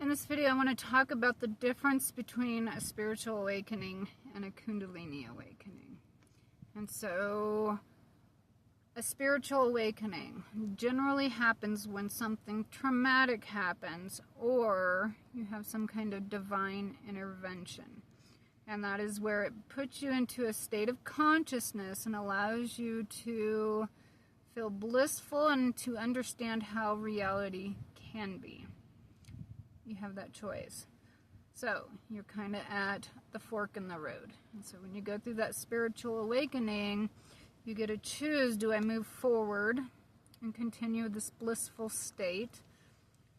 In this video, I want to talk about the difference between a spiritual awakening and a Kundalini awakening. And so, a spiritual awakening generally happens when something traumatic happens or you have some kind of divine intervention. And that is where it puts you into a state of consciousness and allows you to feel blissful and to understand how reality can be. You have that choice. So you're kind of at the fork in the road. And so when you go through that spiritual awakening, you get to choose, do I move forward and continue this blissful state,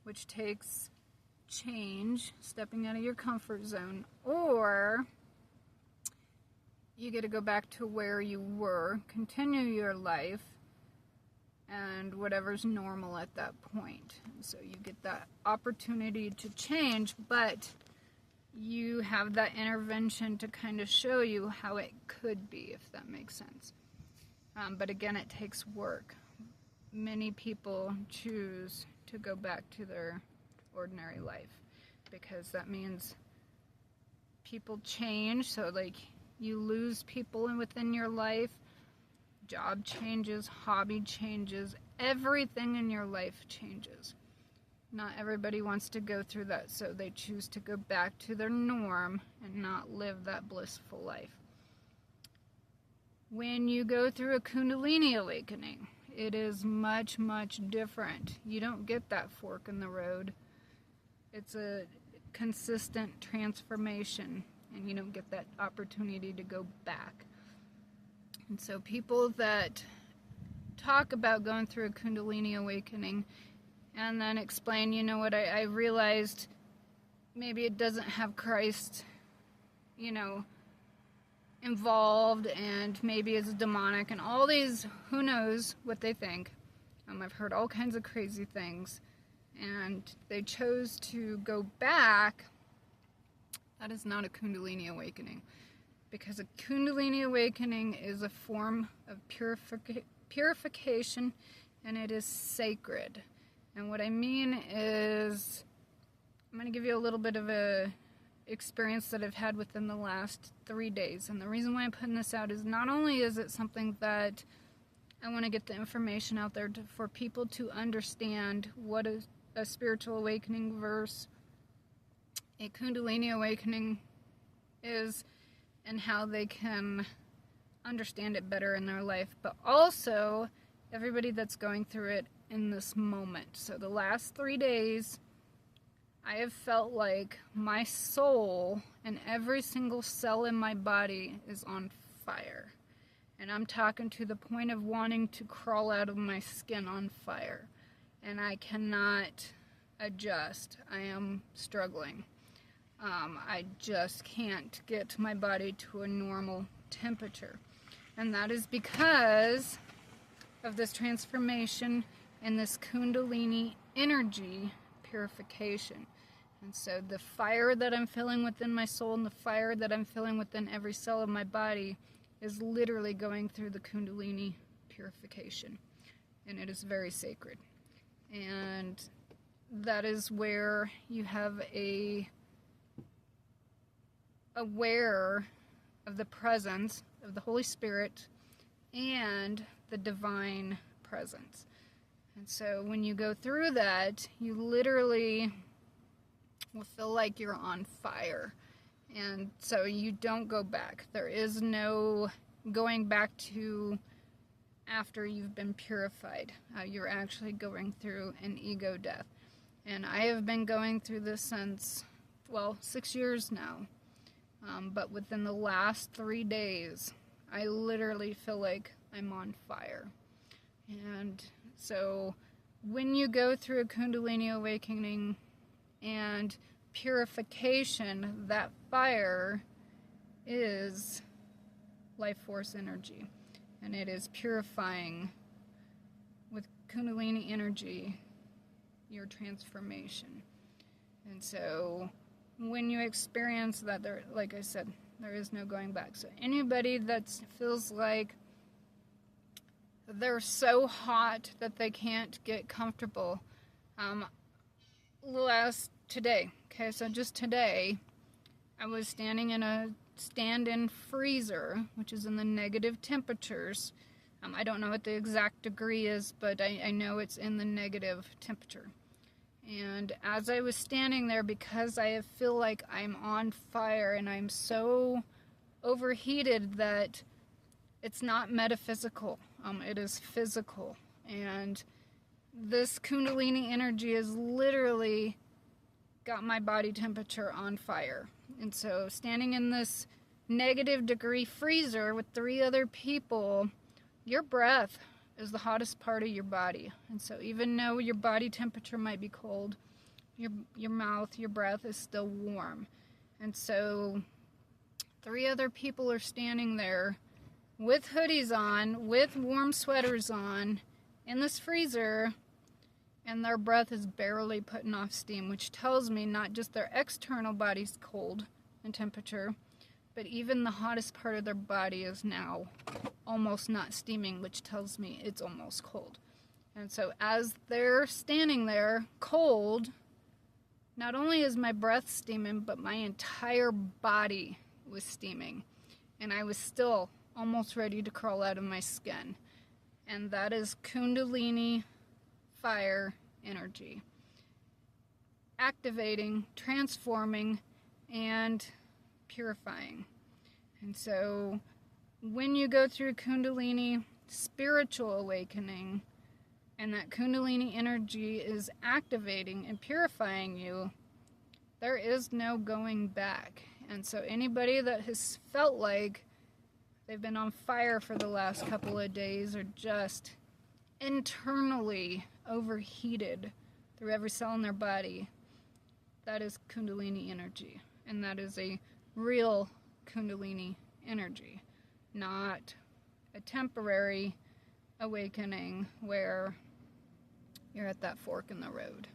which takes change, stepping out of your comfort zone, or you get to go back to where you were, continue your life, and whatever's normal at that point. So you get that opportunity to change, but you have that intervention to kind of show you how it could be, if that makes sense. But again, it takes work. Many people choose to go back to their ordinary life because that means people change. So like you lose people within your life, job changes, hobby changes, everything in your life changes. Not everybody wants to go through that, so they choose to go back to their norm and not live that blissful life. When you go through a Kundalini awakening, it is much, much different. You don't get that fork in the road. It's a consistent transformation, and you don't get that opportunity to go back. And so people that talk about going through a Kundalini awakening and then explain, you know what, I realized maybe it doesn't have Christ, involved, and maybe it's demonic, and all these, who knows what they think. I've heard all kinds of crazy things, and they chose to go back. That is not a Kundalini awakening. Because a Kundalini awakening is a form of purification, and it is sacred. And what I mean is, I'm going to give you a little bit of a experience that I've had within the last 3 days. And the reason why I'm putting this out is not only is it something that I want to get the information out there for people to understand what a spiritual awakening versus a Kundalini awakening is, and how they can understand it better in their life, but also everybody that's going through it in this moment. So the last 3 days, I have felt like my soul and every single cell in my body is on fire. And I'm talking to the point of wanting to crawl out of my skin on fire. And I cannot adjust. I am struggling. I just can't get my body to a normal temperature. And that is because of this transformation and this Kundalini energy purification. And so the fire that I'm feeling within my soul and the fire that I'm feeling within every cell of my body is literally going through the Kundalini purification. And it is very sacred. And that is where you have aware of the presence of the Holy Spirit and the divine presence. And so when you go through that, you literally will feel like you're on fire. And so you don't go back. There is no going back to after you've been purified. You're actually going through an ego death. And I have been going through this since, 6 years now. But within the last 3 days, I literally feel like I'm on fire. And so when you go through a Kundalini awakening and purification, that fire is life force energy. And it is purifying with Kundalini energy your transformation. And so when you experience that, there, like I said, there is no going back. So anybody that feels like they're so hot that they can't get comfortable, last today. Okay, so just today, I was standing in a stand-in freezer, which is in the negative temperatures. I don't know what the exact degree is, but I know it's in the negative temperature. And as I was standing there, because I feel like I'm on fire and I'm so overheated that it's not metaphysical, it is physical. And this Kundalini energy has literally got my body temperature on fire. And so standing in this negative degree freezer with 3 other people, your breath is the hottest part of your body. And so even though your body temperature might be cold, your mouth, your breath is still warm. And so 3 other people are standing there with hoodies on, with warm sweaters on, in this freezer, and their breath is barely putting off steam, which tells me not just their external body's cold in temperature, but even the hottest part of their body is now almost not steaming, which tells me it's almost cold. And so as they're standing there cold, not only is my breath steaming, but my entire body was steaming. And I was still almost ready to crawl out of my skin. And that is Kundalini fire energy. Activating, transforming, and purifying. And so when you go through Kundalini spiritual awakening and that Kundalini energy is activating and purifying you, there is no going back. And so anybody that has felt like they've been on fire for the last couple of days or just internally overheated through every cell in their body, that is Kundalini energy. And that is a real Kundalini energy, not a temporary awakening where you're at that fork in the road.